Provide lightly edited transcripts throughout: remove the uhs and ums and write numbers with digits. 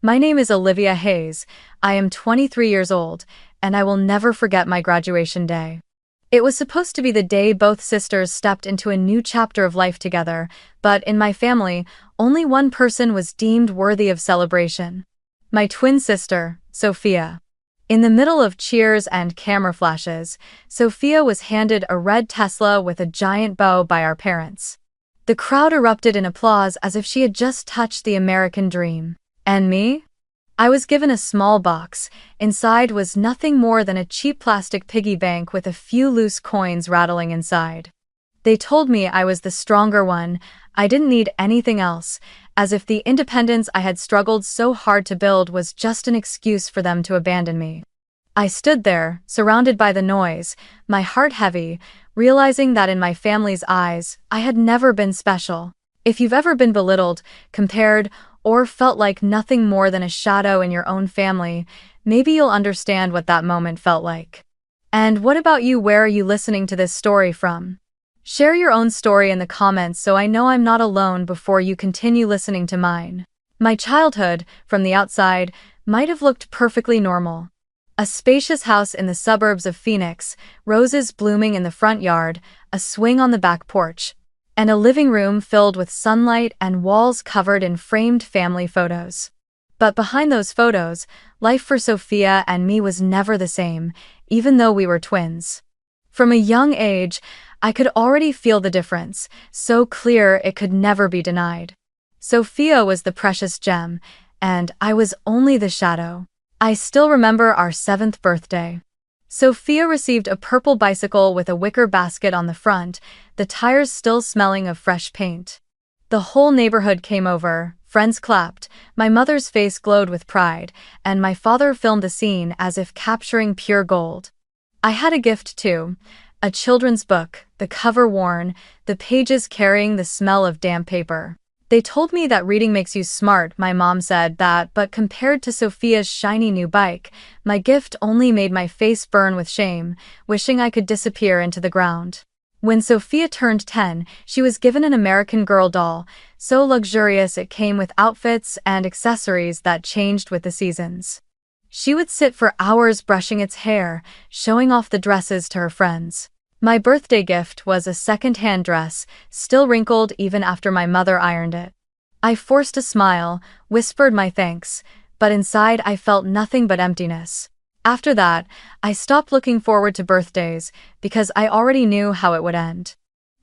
My name is Olivia Hayes. I am 23 years old, and I will never forget my graduation day. It was supposed to be the day both sisters stepped into a new chapter of life together, but in my family, only one person was deemed worthy of celebration. My twin sister, Sophia. In the middle of cheers and camera flashes, Sophia was handed a red Tesla with a giant bow by our parents. The crowd erupted in applause as if she had just touched the American dream. And me? I was given a small box. Inside was nothing more than a cheap plastic piggy bank with a few loose coins rattling inside. They told me I was the stronger one. I didn't need anything else, as if the independence I had struggled so hard to build was just an excuse for them to abandon me. I stood there, surrounded by the noise, my heart heavy, realizing that in my family's eyes, I had never been special. If you've ever been belittled, compared, or felt like nothing more than a shadow in your own family, maybe you'll understand what that moment felt like. And what about you? Where are you listening to this story from? Share your own story in the comments so I know I'm not alone before you continue listening to mine. My childhood, from the outside, might have looked perfectly normal. A spacious house in the suburbs of Phoenix, roses blooming in the front yard, a swing on the back porch, and a living room filled with sunlight and walls covered in framed family photos. But behind those photos, life for Sophia and me was never the same, even though we were twins. From a young age, I could already feel the difference, so clear it could never be denied. Sophia was the precious gem, and I was only the shadow. I still remember our 7th birthday. Sophia received a purple bicycle with a wicker basket on the front, the tires still smelling of fresh paint. The whole neighborhood came over, friends clapped, my mother's face glowed with pride, and my father filmed the scene as if capturing pure gold. I had a gift too, a children's book, the cover worn, the pages carrying the smell of damp paper. They told me that reading makes you smart. My mom said that, but compared to Sophia's shiny new bike, my gift only made my face burn with shame, wishing I could disappear into the ground. When Sophia turned 10, she was given an American Girl doll, so luxurious it came with outfits and accessories that changed with the seasons. She would sit for hours brushing its hair, showing off the dresses to her friends. My birthday gift was a second-hand dress, still wrinkled even after my mother ironed it. I forced a smile, whispered my thanks, but inside I felt nothing but emptiness. After that, I stopped looking forward to birthdays because I already knew how it would end.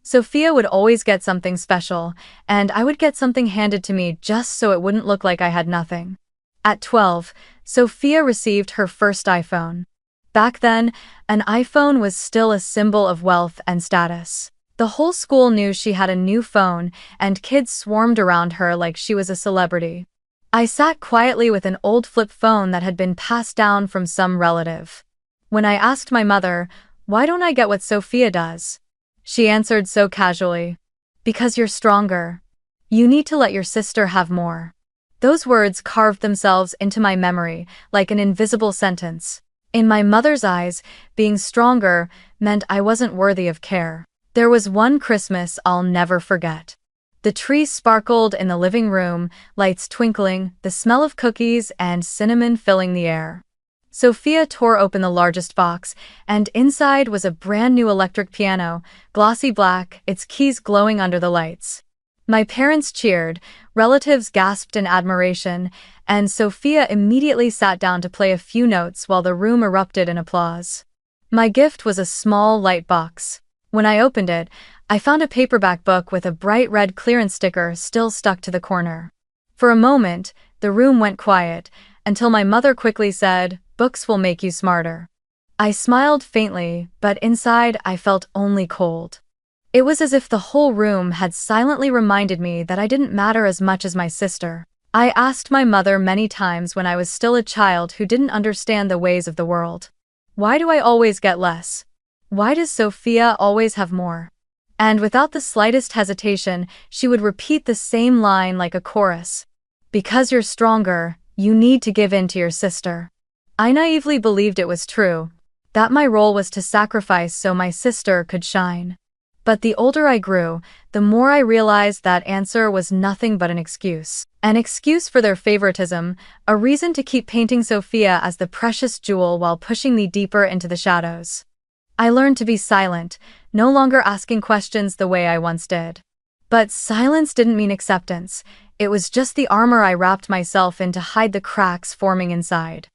Sophia would always get something special, and I would get something handed to me just so it wouldn't look like I had nothing. At 12, Sophia received her first iPhone. Back then, an iPhone was still a symbol of wealth and status. The whole school knew she had a new phone, and kids swarmed around her like she was a celebrity. I sat quietly with an old flip phone that had been passed down from some relative. When I asked my mother, "Why don't I get what Sophia does?" she answered so casually, "Because you're stronger. You need to let your sister have more." Those words carved themselves into my memory like an invisible sentence. In my mother's eyes, being stronger meant I wasn't worthy of care. There was one Christmas I'll never forget. The tree sparkled in the living room, lights twinkling, the smell of cookies and cinnamon filling the air. Sophia tore open the largest box, and inside was a brand new electric piano, glossy black, its keys glowing under the lights. My parents cheered, relatives gasped in admiration, and Sophia immediately sat down to play a few notes while the room erupted in applause. My gift was a small, light box. When I opened it, I found a paperback book with a bright red clearance sticker still stuck to the corner. For a moment, the room went quiet, until my mother quickly said, "Books will make you smarter." I smiled faintly, but inside I felt only cold. It was as if the whole room had silently reminded me that I didn't matter as much as my sister. I asked my mother many times when I was still a child who didn't understand the ways of the world. Why do I always get less? Why does Sophia always have more? And without the slightest hesitation, she would repeat the same line like a chorus. Because you're stronger, you need to give in to your sister. I naively believed it was true, that my role was to sacrifice so my sister could shine. But the older I grew, the more I realized that answer was nothing but an excuse. An excuse for their favoritism, a reason to keep painting Sophia as the precious jewel while pushing me deeper into the shadows. I learned to be silent, no longer asking questions the way I once did. But silence didn't mean acceptance. It was just the armor I wrapped myself in to hide the cracks forming inside.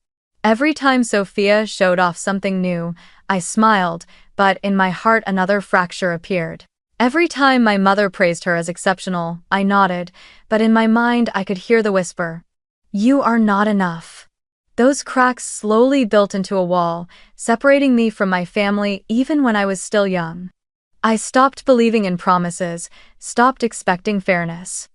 Every time Sophia showed off something new, I smiled, but in my heart another fracture appeared. Every time my mother praised her as exceptional, I nodded, but in my mind I could hear the whisper, "You are not enough." Those cracks slowly built into a wall, separating me from my family even when I was still young. I stopped believing in promises, stopped expecting fairness.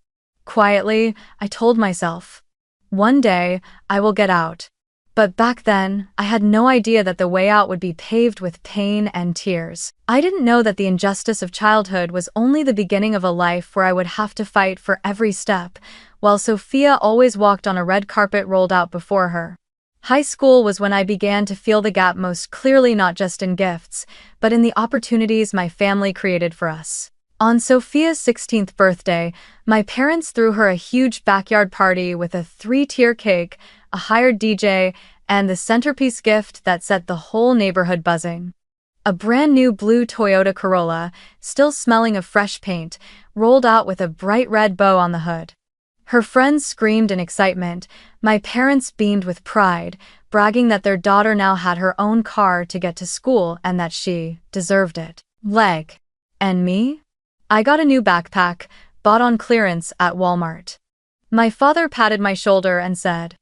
Quietly, I told myself, one day, I will get out. But back then, I had no idea that the way out would be paved with pain and tears. I didn't know that the injustice of childhood was only the beginning of a life where I would have to fight for every step, while Sophia always walked on a red carpet rolled out before her. High school was when I began to feel the gap most clearly, not just in gifts, but in the opportunities my family created for us. On Sophia's 16th birthday, my parents threw her a huge backyard party with a 3-tier cake, a hired DJ, and the centerpiece gift that set the whole neighborhood buzzing. A brand new blue Toyota Corolla, still smelling of fresh paint, rolled out with a bright red bow on the hood. Her friends screamed in excitement, my parents beamed with pride, bragging that their daughter now had her own car to get to school and that she deserved it. And me? I got a new backpack, bought on clearance at Walmart. My father patted my shoulder and said,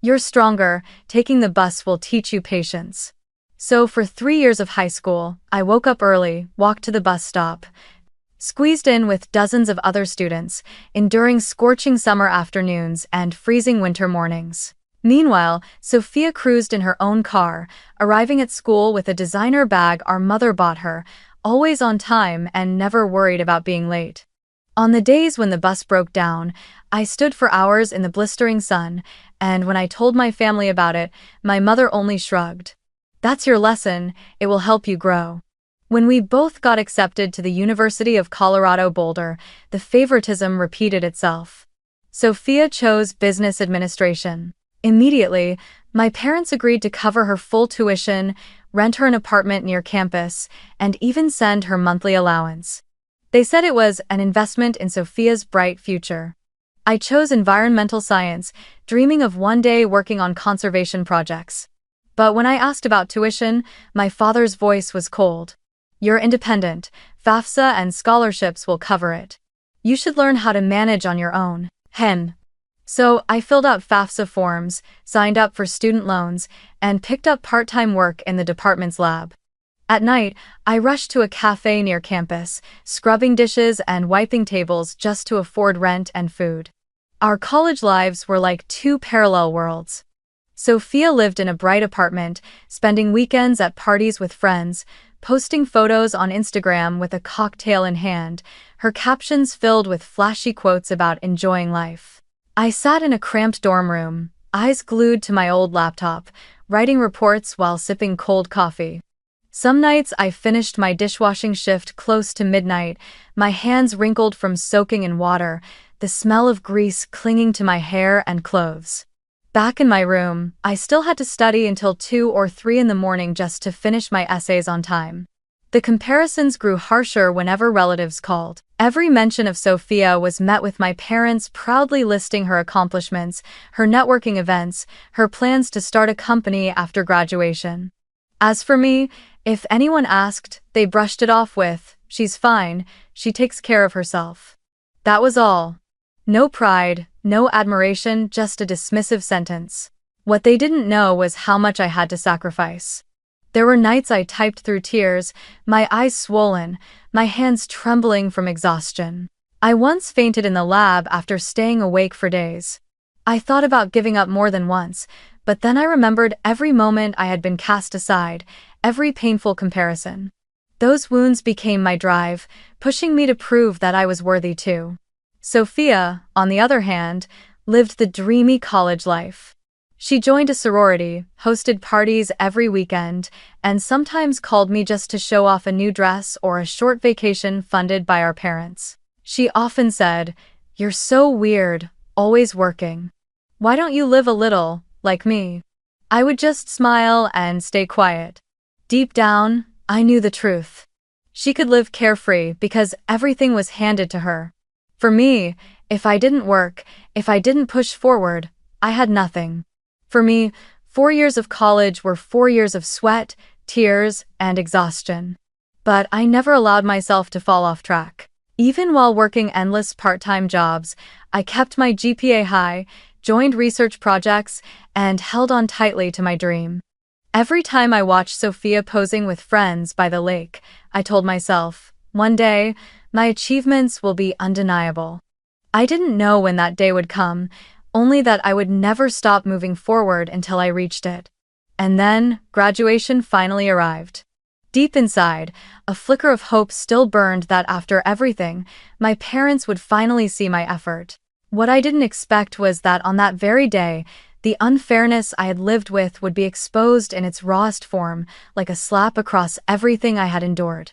"You're stronger, taking the bus will teach you patience." So for 3 years of high school, I woke up early, walked to the bus stop, squeezed in with dozens of other students, enduring scorching summer afternoons and freezing winter mornings. Meanwhile, Sophia cruised in her own car, arriving at school with a designer bag our mother bought her, always on time and never worried about being late. On the days when the bus broke down, I stood for hours in the blistering sun, and when I told my family about it, my mother only shrugged. "That's your lesson, it will help you grow." When we both got accepted to the University of Colorado Boulder, the favoritism repeated itself. Sophia chose business administration. Immediately, my parents agreed to cover her full tuition, rent her an apartment near campus, and even send her monthly allowance. They said it was an investment in Sophia's bright future. I chose environmental science, dreaming of one day working on conservation projects. But when I asked about tuition, my father's voice was cold. "You're independent, FAFSA and scholarships will cover it. You should learn how to manage on your own." So I filled out FAFSA forms, signed up for student loans, and picked up part-time work in the department's lab. At night, I rushed to a cafe near campus, scrubbing dishes and wiping tables just to afford rent and food. Our college lives were like two parallel worlds. Sophia lived in a bright apartment, spending weekends at parties with friends, posting photos on Instagram with a cocktail in hand, her captions filled with flashy quotes about enjoying life. I sat in a cramped dorm room, eyes glued to my old laptop, writing reports while sipping cold coffee. Some nights I finished my dishwashing shift close to midnight, my hands wrinkled from soaking in water, the smell of grease clinging to my hair and clothes. Back in my room, I still had to study until 2 or 3 in the morning just to finish my essays on time. The comparisons grew harsher whenever relatives called. Every mention of Sophia was met with my parents proudly listing her accomplishments, her networking events, her plans to start a company after graduation. As for me, if anyone asked, they brushed it off with, "She's fine, she takes care of herself." That was all. No pride, no admiration, just a dismissive sentence. What they didn't know was how much I had to sacrifice. There were nights I typed through tears, my eyes swollen, my hands trembling from exhaustion. I once fainted in the lab after staying awake for days. I thought about giving up more than once, but then I remembered every moment I had been cast aside, every painful comparison. Those wounds became my drive, pushing me to prove that I was worthy too. Sophia, on the other hand, lived the dreamy college life. She joined a sorority, hosted parties every weekend, and sometimes called me just to show off a new dress or a short vacation funded by our parents. She often said, "You're so weird, always working. Why don't you live a little, like me?" I would just smile and stay quiet. Deep down, I knew the truth. She could live carefree because everything was handed to her. For me, if I didn't work, if I didn't push forward, I had nothing. For me, 4 years of college were 4 years of sweat, tears, and exhaustion. But I never allowed myself to fall off track. Even while working endless part-time jobs, I kept my GPA high, joined research projects, and held on tightly to my dream. Every time I watched Sophia posing with friends by the lake, I told myself, one day, my achievements will be undeniable. I didn't know when that day would come, only that I would never stop moving forward until I reached it. And then, graduation finally arrived. Deep inside, a flicker of hope still burned that after everything, my parents would finally see my effort. What I didn't expect was that on that very day, the unfairness I had lived with would be exposed in its rawest form, like a slap across everything I had endured.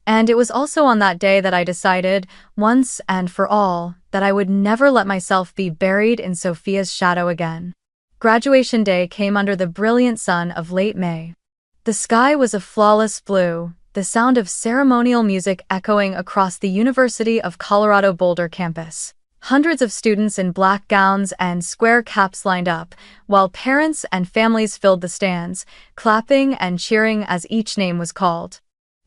And it was also on that day that I decided, once and for all, that I would never let myself be buried in Sophia's shadow again. Graduation day came under the brilliant sun of late May. The sky was a flawless blue, the sound of ceremonial music echoing across the University of Colorado Boulder campus. Hundreds of students in black gowns and square caps lined up, while parents and families filled the stands, clapping and cheering as each name was called.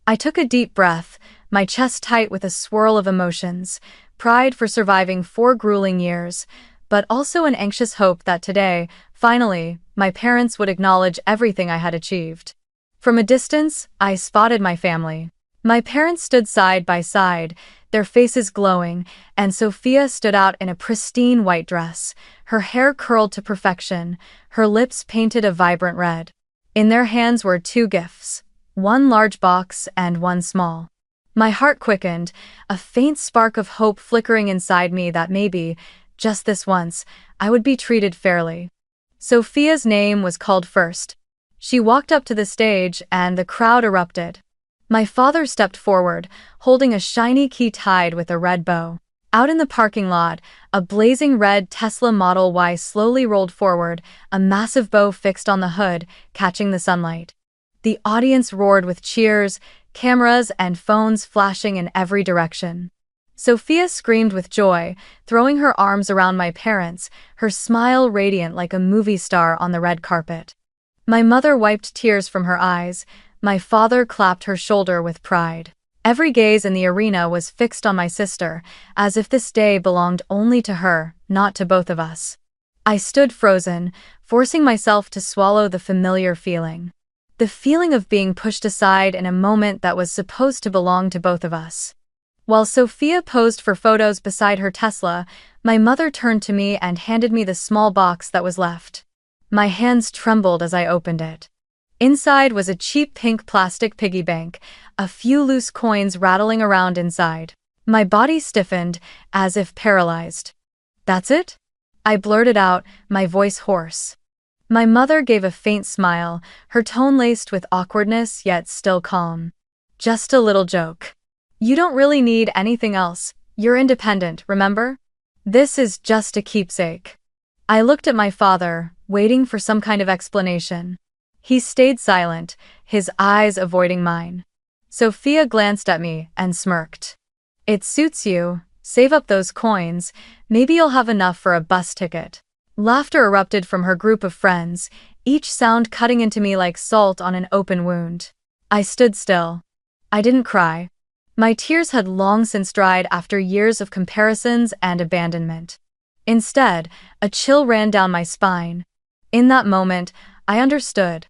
I took a deep breath, my chest tight with a swirl of emotions, pride for surviving 4 grueling years, but also an anxious hope that today, finally, my parents would acknowledge everything I had achieved. From a distance, I spotted my family. My parents stood side by side, their faces glowing, and Sophia stood out in a pristine white dress, her hair curled to perfection, her lips painted a vibrant red. In their hands were 2 gifts, one large box and one small. My heart quickened, a faint spark of hope flickering inside me that maybe, just this once, I would be treated fairly. Sophia's name was called first. She walked up to the stage and the crowd erupted. My father stepped forward, holding a shiny key tied with a red bow. Out in the parking lot, a blazing red Tesla Model Y slowly rolled forward, a massive bow fixed on the hood, catching the sunlight. The audience roared with cheers, cameras and phones flashing in every direction. Sophia screamed with joy, throwing her arms around my parents, her smile radiant like a movie star on the red carpet. My mother wiped tears from her eyes, my father clapped her shoulder with pride. Every gaze in the arena was fixed on my sister, as if this day belonged only to her, not to both of us. I stood frozen, forcing myself to swallow the familiar feeling. The feeling of being pushed aside in a moment that was supposed to belong to both of us. While Sophia posed for photos beside her Tesla, my mother turned to me and handed me the small box that was left. My hands trembled as I opened it. Inside was a cheap pink plastic piggy bank, a few loose coins rattling around inside. My body stiffened, as if paralyzed. "That's it?" I blurted out, my voice hoarse. My mother gave a faint smile, her tone laced with awkwardness yet still calm. "Just a little joke. You don't really need anything else. You're independent, remember? This is just a keepsake." I looked at my father, waiting for some kind of explanation. He stayed silent, his eyes avoiding mine. Sophia glanced at me and smirked. "It suits you. Save up those coins. Maybe you'll have enough for a bus ticket." Laughter erupted from her group of friends, each sound cutting into me like salt on an open wound. I stood still. I didn't cry. My tears had long since dried after years of comparisons and abandonment. Instead, a chill ran down my spine. In that moment, I understood.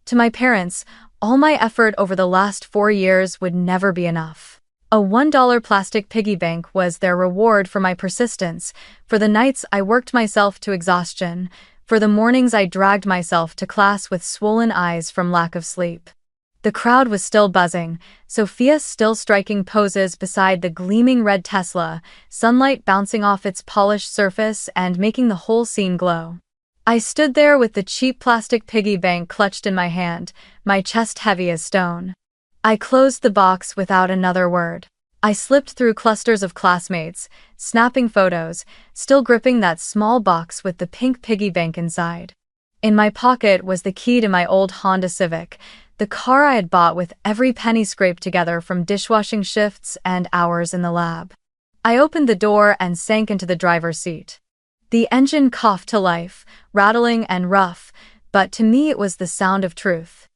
To my parents, all my effort over the last 4 years would never be enough. A $1 plastic piggy bank was their reward for my persistence, for the nights I worked myself to exhaustion, for the mornings I dragged myself to class with swollen eyes from lack of sleep. The crowd was still buzzing, Sophia still striking poses beside the gleaming red Tesla, sunlight bouncing off its polished surface and making the whole scene glow. I stood there with the cheap plastic piggy bank clutched in my hand, my chest heavy as stone. I closed the box without another word. I slipped through clusters of classmates, snapping photos, still gripping that small box with the pink piggy bank inside. In my pocket was the key to my old Honda Civic, the car I had bought with every penny scraped together from dishwashing shifts and hours in the lab. I opened the door and sank into the driver's seat. The engine coughed to life, rattling and rough, but to me it was the sound of truth.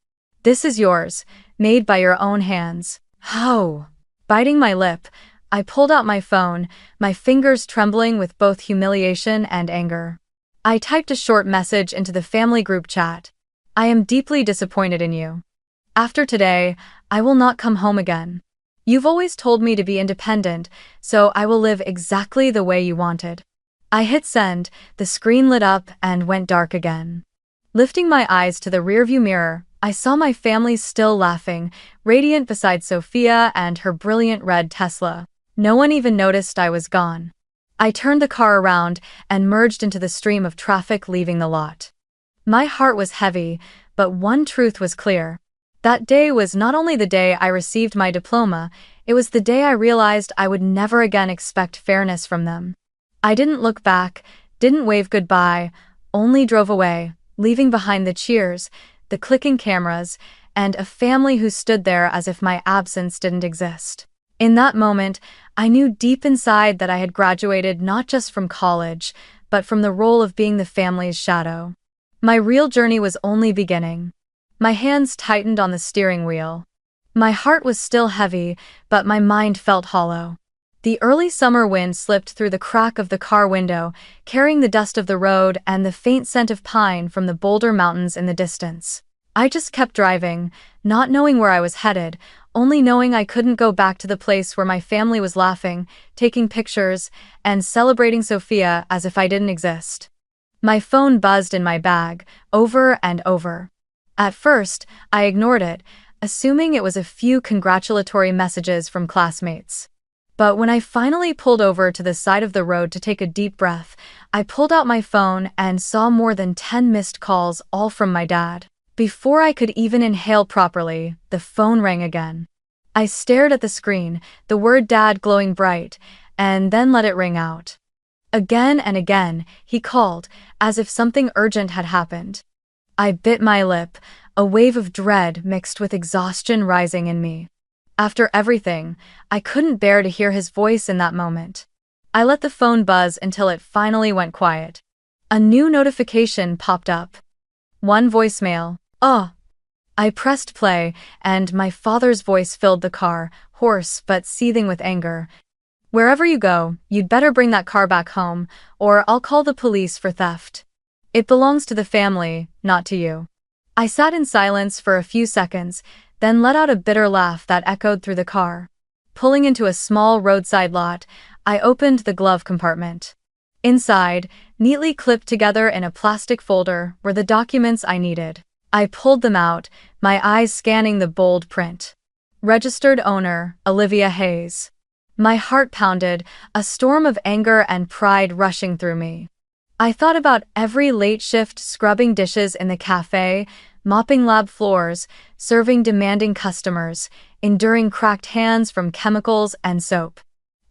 "This is yours, made by your own hands." Oh! Biting my lip, I pulled out my phone, my fingers trembling with both humiliation and anger. I typed a short message into the family group chat. "I am deeply disappointed in you. After today, I will not come home again. You've always told me to be independent, so I will live exactly the way you wanted." I hit send, the screen lit up and went dark again. Lifting my eyes to the rearview mirror, I saw my family still laughing, radiant beside Sophia and her brilliant red Tesla. No one even noticed I was gone. I turned the car around and merged into the stream of traffic leaving the lot. My heart was heavy, but one truth was clear. That day was not only the day I received my diploma, it was the day I realized I would never again expect fairness from them. I didn't look back, didn't wave goodbye, only drove away, leaving behind the cheers, the clicking cameras, and a family who stood there as if my absence didn't exist. In that moment, I knew deep inside that I had graduated not just from college, but from the role of being the family's shadow. My real journey was only beginning. My hands tightened on the steering wheel. My heart was still heavy, but my mind felt hollow. The early summer wind slipped through the crack of the car window, carrying the dust of the road and the faint scent of pine from the Boulder Mountains in the distance. I just kept driving, not knowing where I was headed, only knowing I couldn't go back to the place where my family was laughing, taking pictures, and celebrating Sophia as if I didn't exist. My phone buzzed in my bag, over and over. At first, I ignored it, assuming it was a few congratulatory messages from classmates. But when I finally pulled over to the side of the road to take a deep breath, I pulled out my phone and saw more than 10 missed calls, all from my dad. Before I could even inhale properly, the phone rang again. I stared at the screen, the word "Dad" glowing bright, and then let it ring out. Again and again, he called, as if something urgent had happened. I bit my lip, a wave of dread mixed with exhaustion rising in me. After everything, I couldn't bear to hear his voice in that moment. I let the phone buzz until it finally went quiet. A new notification popped up. One voicemail. "Oh." I pressed play, and my father's voice filled the car, hoarse but seething with anger. "Wherever you go, you'd better bring that car back home, or I'll call the police for theft. It belongs to the family, not to you." I sat in silence for a few seconds, then let out a bitter laugh that echoed through the car. Pulling into a small roadside lot, I opened the glove compartment. Inside, neatly clipped together in a plastic folder, were the documents I needed. I pulled them out, my eyes scanning the bold print. Registered owner, Olivia Hayes. My heart pounded, a storm of anger and pride rushing through me. I thought about every late shift scrubbing dishes in the cafe, mopping lab floors, serving demanding customers, enduring cracked hands from chemicals and soap.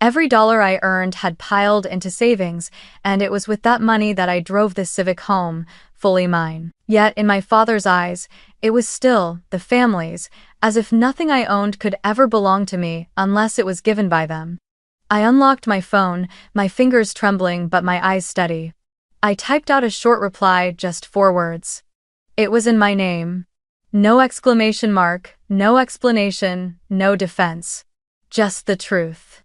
Every dollar I earned had piled into savings, and it was with that money that I drove this Civic home, fully mine. Yet, in my father's eyes, it was still the family's, as if nothing I owned could ever belong to me unless it was given by them. I unlocked my phone, my fingers trembling but my eyes steady. I typed out a short reply, just 4 words. It was in my name. No exclamation mark, no explanation, no defense. Just the truth.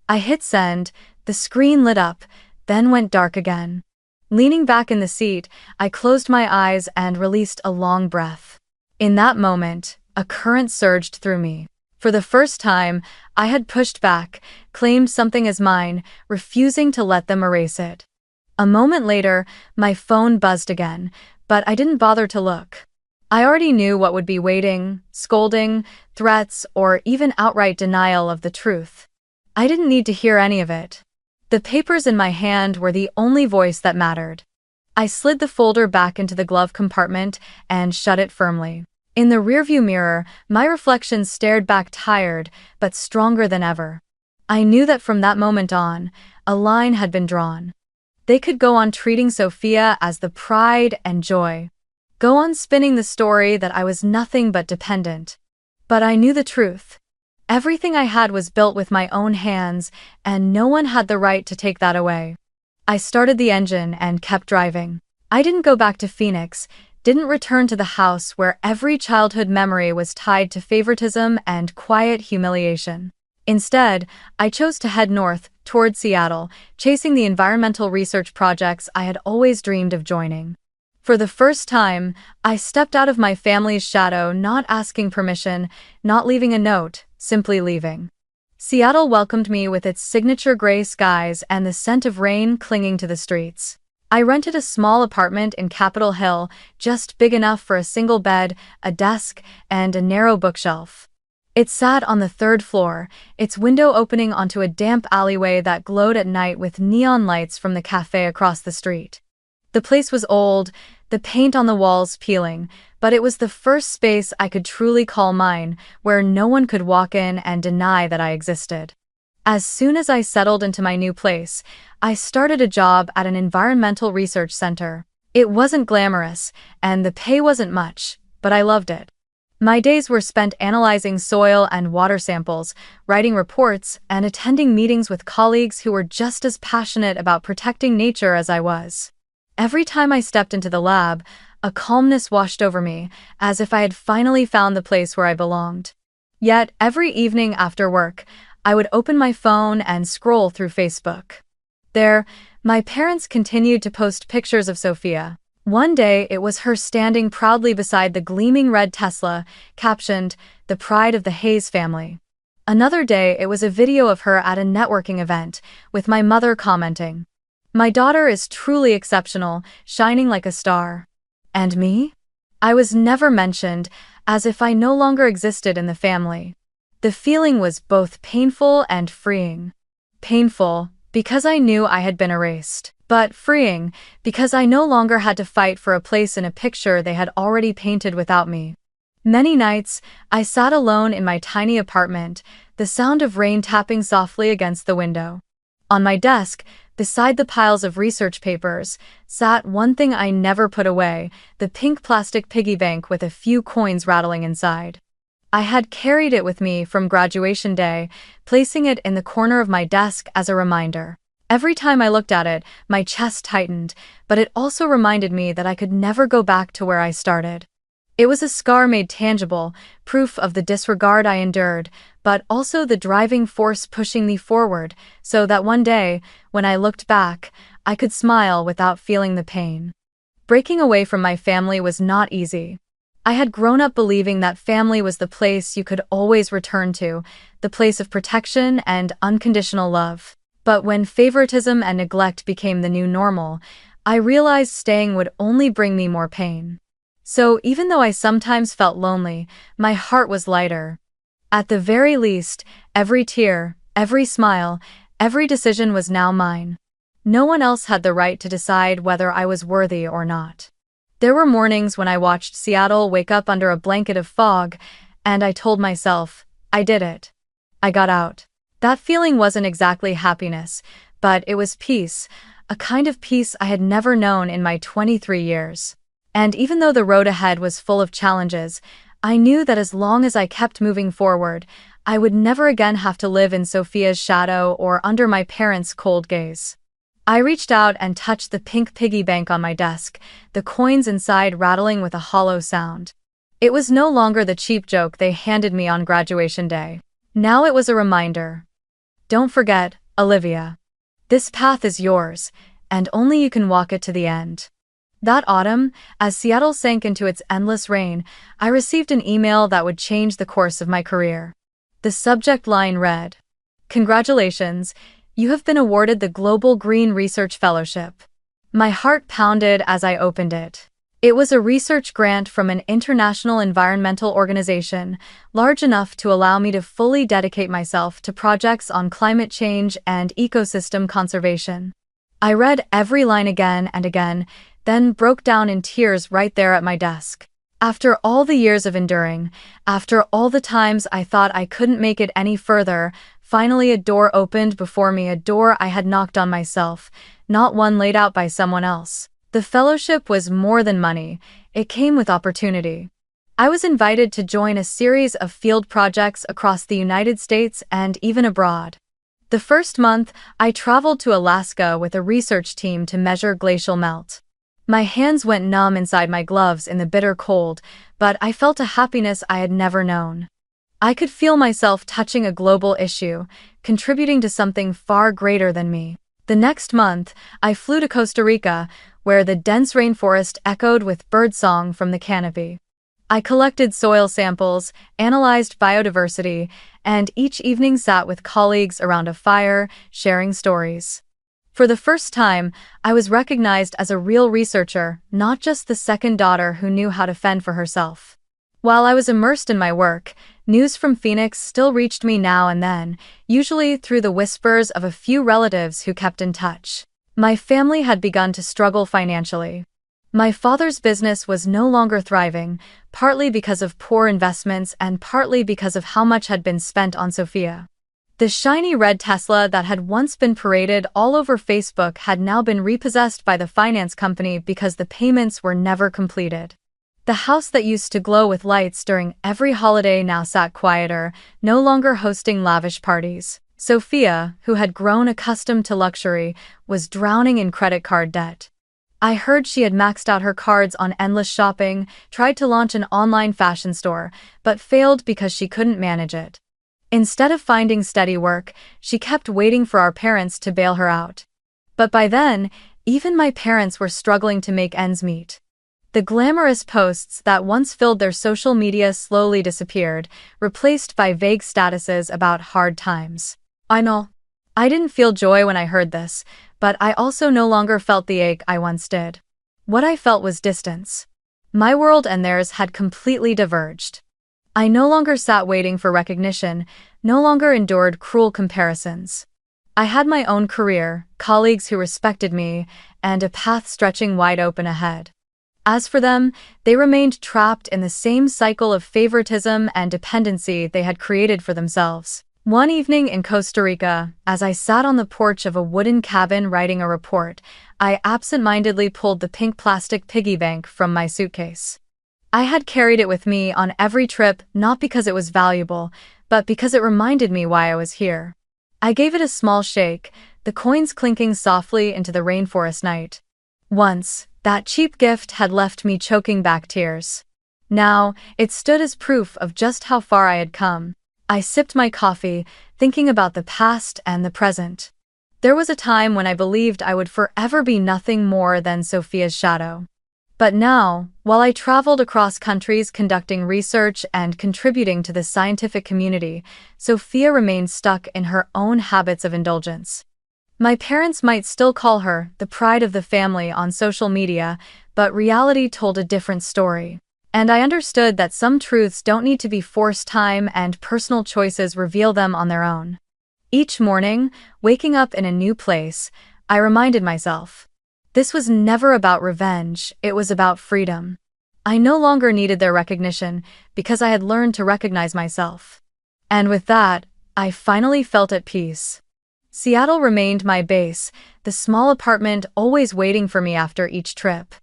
I hit send, the screen lit up, then went dark again. Leaning back in the seat, I closed my eyes and released a long breath. In that moment, a current surged through me. For the first time, I had pushed back, claimed something as mine, refusing to let them erase it. A moment later, my phone buzzed again, but I didn't bother to look. I already knew what would be waiting: scolding, threats, or even outright denial of the truth. I didn't need to hear any of it. The papers in my hand were the only voice that mattered. I slid the folder back into the glove compartment and shut it firmly. In the rearview mirror, my reflection stared back tired, but stronger than ever. I knew that from that moment on, a line had been drawn. They could go on treating Sophia as the pride and joy. Go on spinning the story that I was nothing but dependent. But I knew the truth. Everything I had was built with my own hands, and no one had the right to take that away. I started the engine and kept driving. I didn't go back to Phoenix, didn't return to the house where every childhood memory was tied to favoritism and quiet humiliation. Instead, I chose to head north, toward Seattle, chasing the environmental research projects I had always dreamed of joining. For the first time, I stepped out of my family's shadow, not asking permission, not leaving a note, simply leaving. Seattle welcomed me with its signature gray skies and the scent of rain clinging to the streets. I rented a small apartment in Capitol Hill, just big enough for a single bed, a desk, and a narrow bookshelf. It sat on the third floor, its window opening onto a damp alleyway that glowed at night with neon lights from the cafe across the street. The place was old, the paint on the walls peeling, but it was the first space I could truly call mine, where no one could walk in and deny that I existed. As soon as I settled into my new place, I started a job at an environmental research center. It wasn't glamorous, and the pay wasn't much, but I loved it. My days were spent analyzing soil and water samples, writing reports, and attending meetings with colleagues who were just as passionate about protecting nature as I was. Every time I stepped into the lab, a calmness washed over me, as if I had finally found the place where I belonged. Yet, every evening after work, I would open my phone and scroll through Facebook. There, my parents continued to post pictures of Sophia. One day, it was her standing proudly beside the gleaming red Tesla, captioned, "The pride of the Hayes family." Another day, it was a video of her at a networking event, with my mother commenting, "My daughter is truly exceptional, shining like a star." And me? I was never mentioned, as if I no longer existed in the family. The feeling was both painful and freeing. Painful, because I knew I had been erased, but freeing, because I no longer had to fight for a place in a picture they had already painted without me. Many nights, I sat alone in my tiny apartment, the sound of rain tapping softly against the window. On my desk, beside the piles of research papers, sat one thing I never put away, the pink plastic piggy bank with a few coins rattling inside. I had carried it with me from graduation day, placing it in the corner of my desk as a reminder. Every time I looked at it, my chest tightened, but it also reminded me that I could never go back to where I started. It was a scar made tangible, proof of the disregard I endured, but also the driving force pushing me forward, so that one day, when I looked back, I could smile without feeling the pain. Breaking away from my family was not easy. I had grown up believing that family was the place you could always return to, the place of protection and unconditional love. But when favoritism and neglect became the new normal, I realized staying would only bring me more pain. So even though I sometimes felt lonely, my heart was lighter. At the very least, every tear, every smile, every decision was now mine. No one else had the right to decide whether I was worthy or not. There were mornings when I watched Seattle wake up under a blanket of fog, and I told myself, I did it. I got out. That feeling wasn't exactly happiness, but it was peace, a kind of peace I had never known in my 23 years. And even though the road ahead was full of challenges, I knew that as long as I kept moving forward, I would never again have to live in Sophia's shadow or under my parents' cold gaze. I reached out and touched the pink piggy bank on my desk, the coins inside rattling with a hollow sound. It was no longer the cheap joke they handed me on graduation day. Now it was a reminder. Don't forget, Olivia. This path is yours, and only you can walk it to the end. That autumn, as Seattle sank into its endless rain, I received an email that would change the course of my career. The subject line read, "Congratulations, you have been awarded the Global Green Research Fellowship." My heart pounded as I opened it. It was a research grant from an international environmental organization, large enough to allow me to fully dedicate myself to projects on climate change and ecosystem conservation. I read every line again and again, then broke down in tears right there at my desk. After all the years of enduring, after all the times I thought I couldn't make it any further, finally a door opened before me, a door I had knocked on myself, not one laid out by someone else. The fellowship was more than money, it came with opportunity. I was invited to join a series of field projects across the United States and even abroad. The first month, I traveled to Alaska with a research team to measure glacial melt. My hands went numb inside my gloves in the bitter cold, but I felt a happiness I had never known. I could feel myself touching a global issue, contributing to something far greater than me. The next month, I flew to Costa Rica, where the dense rainforest echoed with birdsong from the canopy. I collected soil samples, analyzed biodiversity, and each evening sat with colleagues around a fire, sharing stories. For the first time, I was recognized as a real researcher, not just the second daughter who knew how to fend for herself. While I was immersed in my work, news from Phoenix still reached me now and then, usually through the whispers of a few relatives who kept in touch. My family had begun to struggle financially. My father's business was no longer thriving, partly because of poor investments and partly because of how much had been spent on Sophia. The shiny red Tesla that had once been paraded all over Facebook had now been repossessed by the finance company because the payments were never completed. The house that used to glow with lights during every holiday now sat quieter, no longer hosting lavish parties. Sophia, who had grown accustomed to luxury, was drowning in credit card debt. I heard she had maxed out her cards on endless shopping, tried to launch an online fashion store, but failed because she couldn't manage it. Instead of finding steady work, she kept waiting for our parents to bail her out. But by then, even my parents were struggling to make ends meet. The glamorous posts that once filled their social media slowly disappeared, replaced by vague statuses about hard times. I know. I didn't feel joy when I heard this, but I also no longer felt the ache I once did. What I felt was distance. My world and theirs had completely diverged. I no longer sat waiting for recognition, no longer endured cruel comparisons. I had my own career, colleagues who respected me, and a path stretching wide open ahead. As for them, they remained trapped in the same cycle of favoritism and dependency they had created for themselves. One evening in Costa Rica, as I sat on the porch of a wooden cabin writing a report, I absent-mindedly pulled the pink plastic piggy bank from my suitcase. I had carried it with me on every trip, not because it was valuable, but because it reminded me why I was here. I gave it a small shake, the coins clinking softly into the rainforest night. Once, that cheap gift had left me choking back tears. Now, it stood as proof of just how far I had come. I sipped my coffee, thinking about the past and the present. There was a time when I believed I would forever be nothing more than Sophia's shadow. But now, while I traveled across countries conducting research and contributing to the scientific community, Sophia remained stuck in her own habits of indulgence. My parents might still call her the pride of the family on social media, but reality told a different story. And I understood that some truths don't need to be forced. Time and personal choices reveal them on their own. Each morning, waking up in a new place, I reminded myself, this was never about revenge, it was about freedom. I no longer needed their recognition because I had learned to recognize myself. And with that, I finally felt at peace. Seattle remained my base, the small apartment always waiting for me after each trip.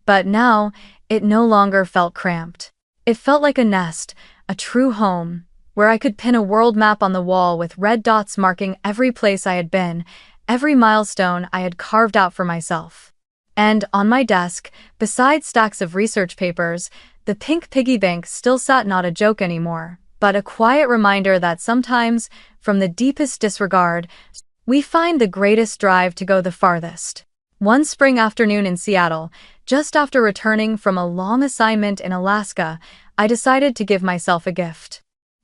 But now, it no longer felt cramped. It felt like a nest, a true home, where I could pin a world map on the wall with red dots marking every place I had been, every milestone I had carved out for myself. And on my desk, beside stacks of research papers, the pink piggy bank still sat, not a joke anymore, but a quiet reminder that sometimes, from the deepest disregard, we find the greatest drive to go the farthest. One spring afternoon in Seattle, just after returning from a long assignment in Alaska, I decided to give myself a gift.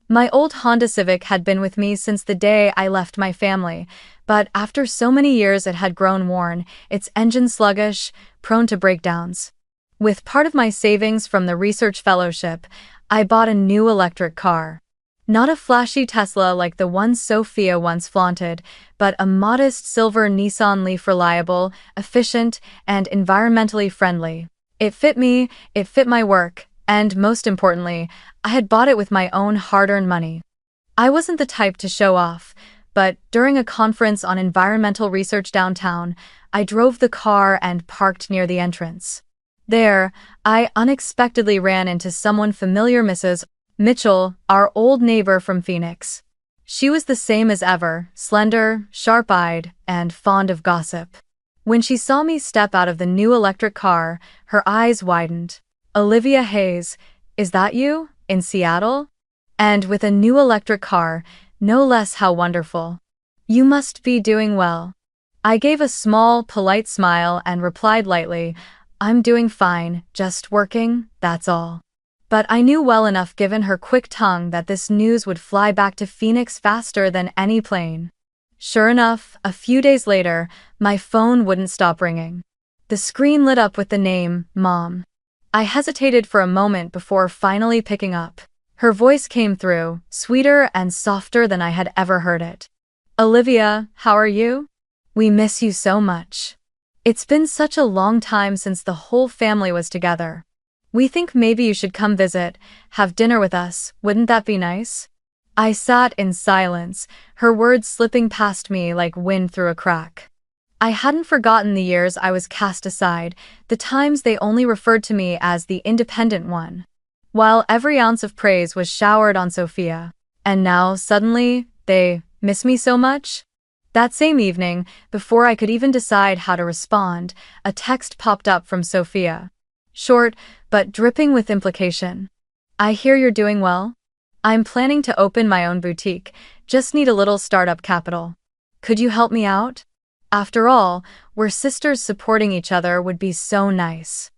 My old Honda Civic had been with me since the day I left my family, but after so many years it had grown worn, its engine sluggish, prone to breakdowns. With part of my savings from the research fellowship, I bought a new electric car. Not a flashy Tesla like the one Sophia once flaunted, but a modest silver Nissan Leaf, reliable, efficient, and environmentally friendly. It fit me, it fit my work, and most importantly, I had bought it with my own hard-earned money. I wasn't the type to show off, but during a conference on environmental research downtown, I drove the car and parked near the entrance. There, I unexpectedly ran into someone familiar, Mrs. Mitchell, our old neighbor from Phoenix. She was the same as ever, slender, sharp-eyed, and fond of gossip. When she saw me step out of the new electric car, her eyes widened. "Olivia Hayes, is that you, in Seattle? And with a new electric car, no less, how wonderful. You must be doing well." I gave a small, polite smile and replied lightly, "I'm doing fine, just working, that's all." But I knew well enough, given her quick tongue, that this news would fly back to Phoenix faster than any plane. Sure enough, a few days later, my phone wouldn't stop ringing. The screen lit up with the name, Mom. I hesitated for a moment before finally picking up. Her voice came through, sweeter and softer than I had ever heard it. "Olivia, how are you? We miss you so much. It's been such a long time since the whole family was together. We think maybe you should come visit, have dinner with us, wouldn't that be nice?" I sat in silence, her words slipping past me like wind through a crack. I hadn't forgotten the years I was cast aside, the times they only referred to me as the independent one, while every ounce of praise was showered on Sophia. And now, suddenly, they miss me so much? That same evening, before I could even decide how to respond, a text popped up from Sophia. Short, but dripping with implication. "I hear you're doing well. I'm planning to open my own boutique, just need a little startup capital. Could you help me out? After all, we're sisters, supporting each other would be so nice."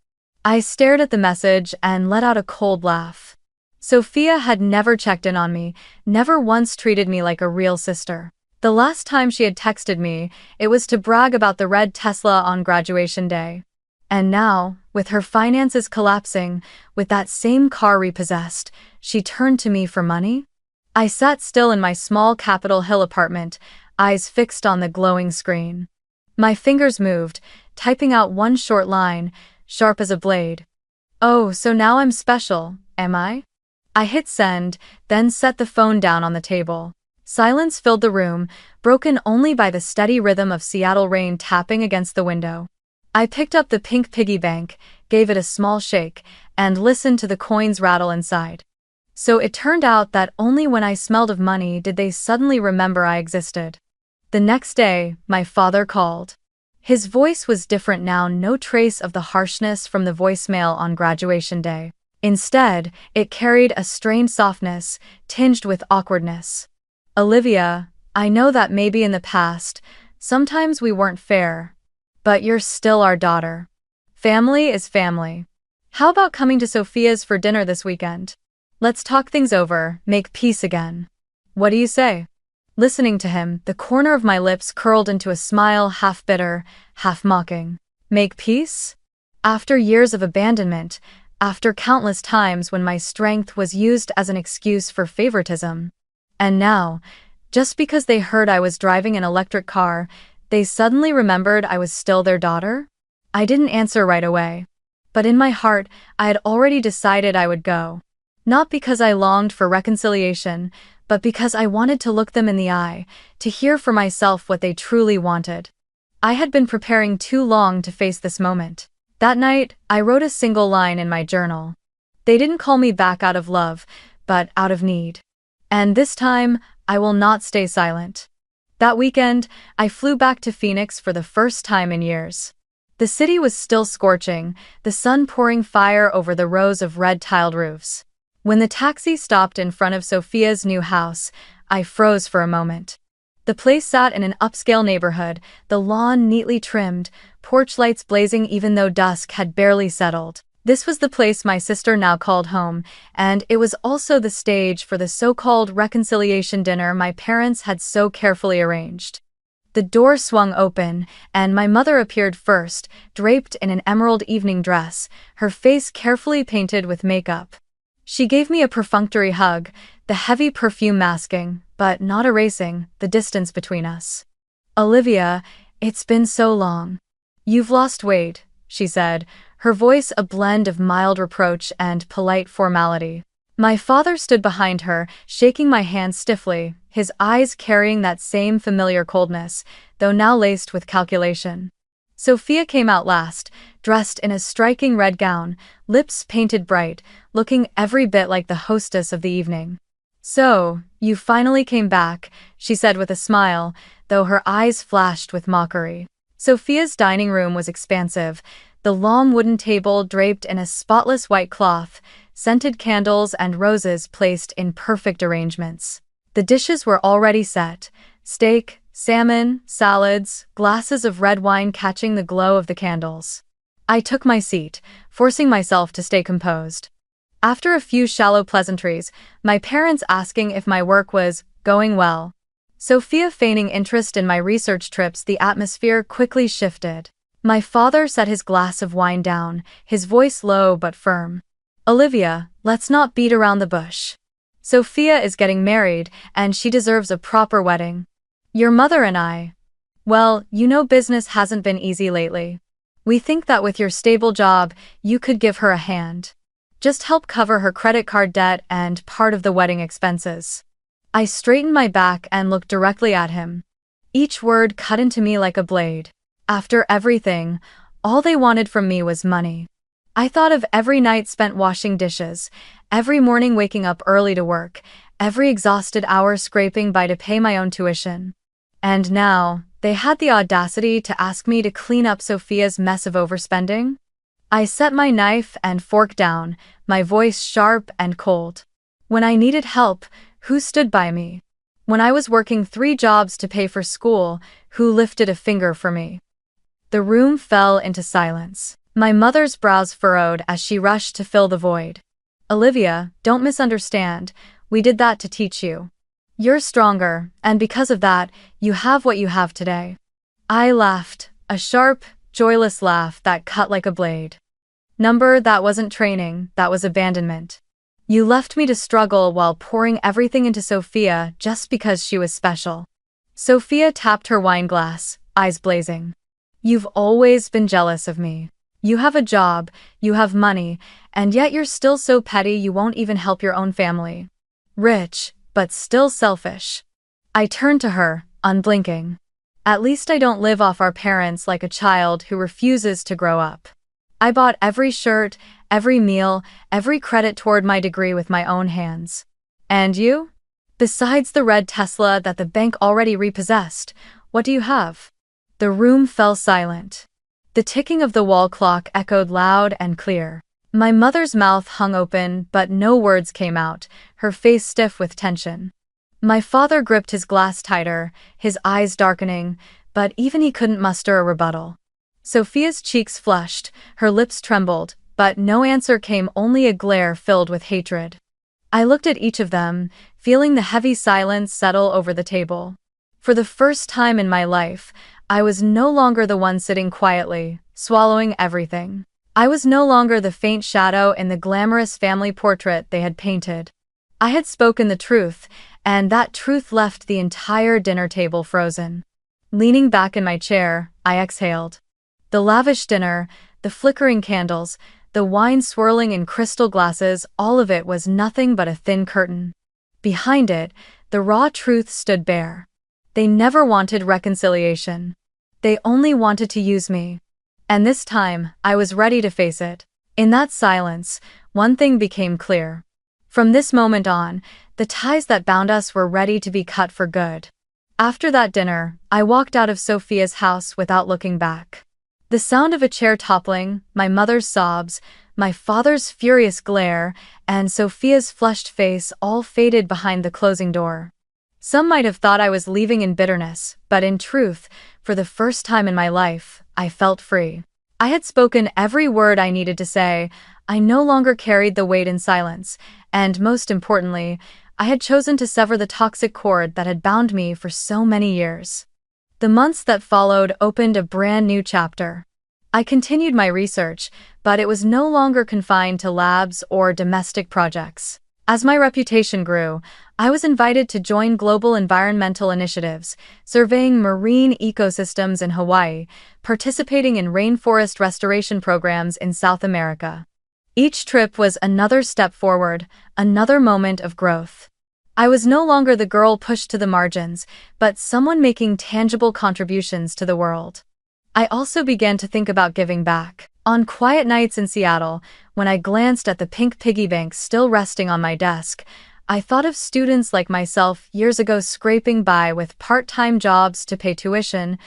I stared at the message and let out a cold laugh. Sophia had never checked in on me, never once treated me like a real sister. The last time she had texted me, it was to brag about the red Tesla on graduation day. And now, with her finances collapsing, with that same car repossessed, she turned to me for money? I sat still in my small Capitol Hill apartment, eyes fixed on the glowing screen. My fingers moved, typing out one short line, sharp as a blade. "Oh, so now I'm special, am I?" I hit send, then set the phone down on the table. Silence filled the room, broken only by the steady rhythm of Seattle rain tapping against the window. I picked up the pink piggy bank, gave it a small shake, and listened to the coins rattle inside. So it turned out that only when I smelled of money did they suddenly remember I existed. The next day, my father called. His voice was different now, no trace of the harshness from the voicemail on graduation day. Instead, it carried a strained softness, tinged with awkwardness. "Olivia, I know that maybe in the past, sometimes we weren't fair. But you're still our daughter. Family is family. How about coming to Sophia's for dinner this weekend? Let's talk things over, make peace again. What do you say?" Listening to him, the corner of my lips curled into a smile, half bitter, half mocking. Make peace? After years of abandonment, after countless times when my strength was used as an excuse for favoritism. And now, just because they heard I was driving an electric car, they suddenly remembered I was still their daughter? I didn't answer right away. But in my heart, I had already decided I would go. Not because I longed for reconciliation, but because I wanted to look them in the eye, to hear for myself what they truly wanted. I had been preparing too long to face this moment. That night, I wrote a single line in my journal. They didn't call me back out of love, but out of need. And this time, I will not stay silent. That weekend, I flew back to Phoenix for the first time in years. The city was still scorching, the sun pouring fire over the rows of red-tiled roofs. When the taxi stopped in front of Sophia's new house, I froze for a moment. The place sat in an upscale neighborhood, the lawn neatly trimmed, porch lights blazing even though dusk had barely settled. This was the place my sister now called home, and it was also the stage for the so-called reconciliation dinner my parents had so carefully arranged. The door swung open, and my mother appeared first, draped in an emerald evening dress, her face carefully painted with makeup. She gave me a perfunctory hug, the heavy perfume masking, but not erasing, the distance between us. "Olivia, it's been so long. You've lost weight," she said, her voice a blend of mild reproach and polite formality. My father stood behind her, shaking my hand stiffly, his eyes carrying that same familiar coldness, though now laced with calculation. Sophia came out last, dressed in a striking red gown, lips painted bright, looking every bit like the hostess of the evening. "So, you finally came back," she said with a smile, though her eyes flashed with mockery. Sophia's dining room was expansive, the long wooden table draped in a spotless white cloth, scented candles and roses placed in perfect arrangements. The dishes were already set: steak, salmon, salads, glasses of red wine catching the glow of the candles. I took my seat, forcing myself to stay composed. After a few shallow pleasantries, my parents asking if my work was going well, Sophia feigning interest in my research trips, the atmosphere quickly shifted. My father set his glass of wine down, his voice low but firm. "Olivia, let's not beat around the bush. Sophia is getting married, and she deserves a proper wedding. Your mother and I, well, you know business hasn't been easy lately. We think that with your stable job, you could give her a hand. Just help cover her credit card debt and part of the wedding expenses." I straightened my back and looked directly at him. Each word cut into me like a blade. After everything, all they wanted from me was money. I thought of every night spent washing dishes, every morning waking up early to work, every exhausted hour scraping by to pay my own tuition. And now, they had the audacity to ask me to clean up Sophia's mess of overspending? I set my knife and fork down, my voice sharp and cold. When I needed help, who stood by me? When I was working 3 jobs to pay for school, who lifted a finger for me? The room fell into silence. My mother's brows furrowed as she rushed to fill the void. "Olivia, don't misunderstand, we did that to teach you. You're stronger, and because of that, you have what you have today." I laughed, a sharp, joyless laugh that cut like a blade. That wasn't training, that was abandonment. You left me to struggle while pouring everything into Sophia just because she was special. Sophia tapped her wine glass, eyes blazing. "You've always been jealous of me. You have a job, you have money, and yet you're still so petty you won't even help your own family. Rich, but still selfish." I turned to her, unblinking. At least I don't live off our parents like a child who refuses to grow up. I bought every shirt, every meal, every credit toward my degree with my own hands. And you? Besides the red Tesla that the bank already repossessed, what do you have? The room fell silent. The ticking of the wall clock echoed loud and clear. My mother's mouth hung open, but no words came out, her face stiff with tension. My father gripped his glass tighter, his eyes darkening, but even he couldn't muster a rebuttal. Sophia's cheeks flushed, her lips trembled, but no answer came, only a glare filled with hatred. I looked at each of them, feeling the heavy silence settle over the table. For the first time in my life, I was no longer the one sitting quietly, swallowing everything. I was no longer the faint shadow in the glamorous family portrait they had painted. I had spoken the truth, and that truth left the entire dinner table frozen. Leaning back in my chair, I exhaled. The lavish dinner, the flickering candles, the wine swirling in crystal glasses, all of it was nothing but a thin curtain. Behind it, the raw truth stood bare. They never wanted reconciliation. They only wanted to use me. And this time, I was ready to face it. In that silence, one thing became clear. From this moment on, the ties that bound us were ready to be cut for good. After that dinner, I walked out of Sophia's house without looking back. The sound of a chair toppling, my mother's sobs, my father's furious glare, and Sophia's flushed face all faded behind the closing door. Some might have thought I was leaving in bitterness, but in truth, for the first time in my life, I felt free. I had spoken every word I needed to say. I no longer carried the weight in silence, and most importantly, I had chosen to sever the toxic cord that had bound me for so many years. The months that followed opened a brand new chapter. I continued my research, but it was no longer confined to labs or domestic projects. As my reputation grew, I was invited to join global environmental initiatives, surveying marine ecosystems in Hawaii, participating in rainforest restoration programs in South America. Each trip was another step forward, another moment of growth. I was no longer the girl pushed to the margins, but someone making tangible contributions to the world. I also began to think about giving back. On quiet nights in Seattle, when I glanced at the pink piggy bank still resting on my desk, I thought of students like myself years ago scraping by with part-time jobs to pay tuition,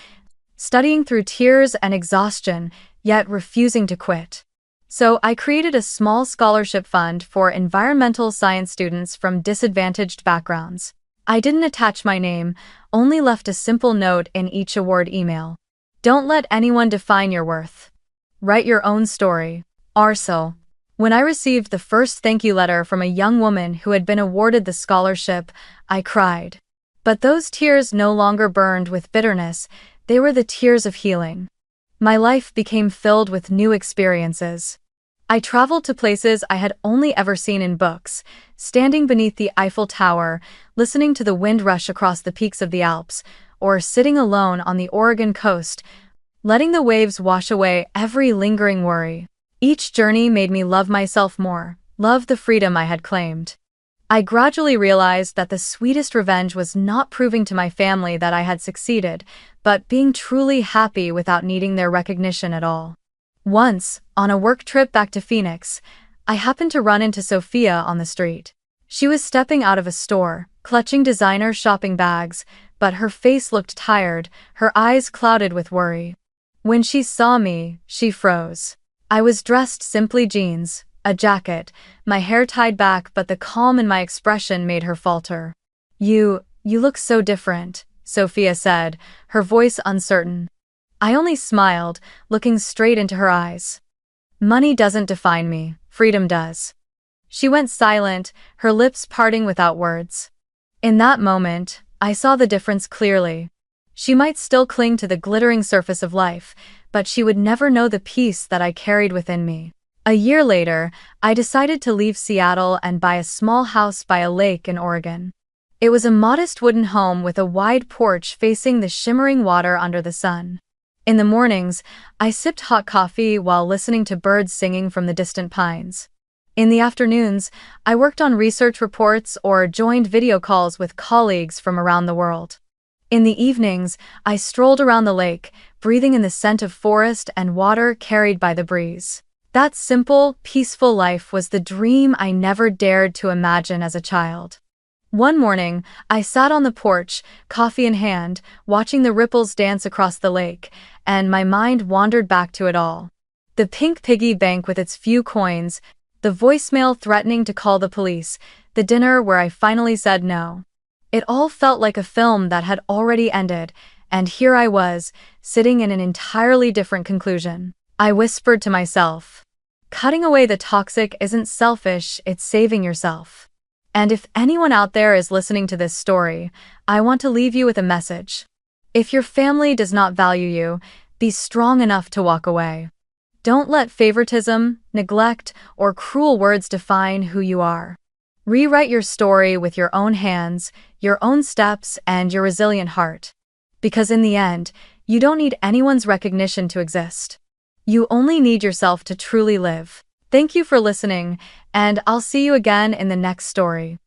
studying through tears and exhaustion, yet refusing to quit. So I created a small scholarship fund for environmental science students from disadvantaged backgrounds. I didn't attach my name, only left a simple note in each award email. Don't let anyone define your worth. Write your own story. Also, when I received the first thank you letter from a young woman who had been awarded the scholarship, I cried. But those tears no longer burned with bitterness, they were the tears of healing. My life became filled with new experiences. I traveled to places I had only ever seen in books, standing beneath the Eiffel Tower, listening to the wind rush across the peaks of the Alps, or sitting alone on the Oregon coast, letting the waves wash away every lingering worry. Each journey made me love myself more, love the freedom I had claimed. I gradually realized that the sweetest revenge was not proving to my family that I had succeeded, but being truly happy without needing their recognition at all. Once, on a work trip back to Phoenix, I happened to run into Sophia on the street. She was stepping out of a store, clutching designer shopping bags, but her face looked tired, her eyes clouded with worry. When she saw me, she froze. I was dressed simply jeans, a jacket, my hair tied back, but the calm in my expression made her falter. You look so different," Sophia said, her voice uncertain. I only smiled, looking straight into her eyes. "Money doesn't define me, freedom does." She went silent, her lips parting without words. In that moment, I saw the difference clearly. She might still cling to the glittering surface of life, but she would never know the peace that I carried within me. A year later, I decided to leave Seattle and buy a small house by a lake in Oregon. It was a modest wooden home with a wide porch facing the shimmering water under the sun. In the mornings, I sipped hot coffee while listening to birds singing from the distant pines. In the afternoons, I worked on research reports or joined video calls with colleagues from around the world. In the evenings, I strolled around the lake, breathing in the scent of forest and water carried by the breeze. That simple, peaceful life was the dream I never dared to imagine as a child. One morning, I sat on the porch, coffee in hand, watching the ripples dance across the lake, and my mind wandered back to it all. The pink piggy bank with its few coins, the voicemail threatening to call the police, the dinner where I finally said no. It all felt like a film that had already ended, and here I was, sitting in an entirely different conclusion. I whispered to myself, "Cutting away the toxic isn't selfish, it's saving yourself." And if anyone out there is listening to this story, I want to leave you with a message. If your family does not value you, be strong enough to walk away. Don't let favoritism, neglect, or cruel words define who you are. Rewrite your story with your own hands, your own steps, and your resilient heart. Because in the end, you don't need anyone's recognition to exist. You only need yourself to truly live. Thank you for listening, and I'll see you again in the next story.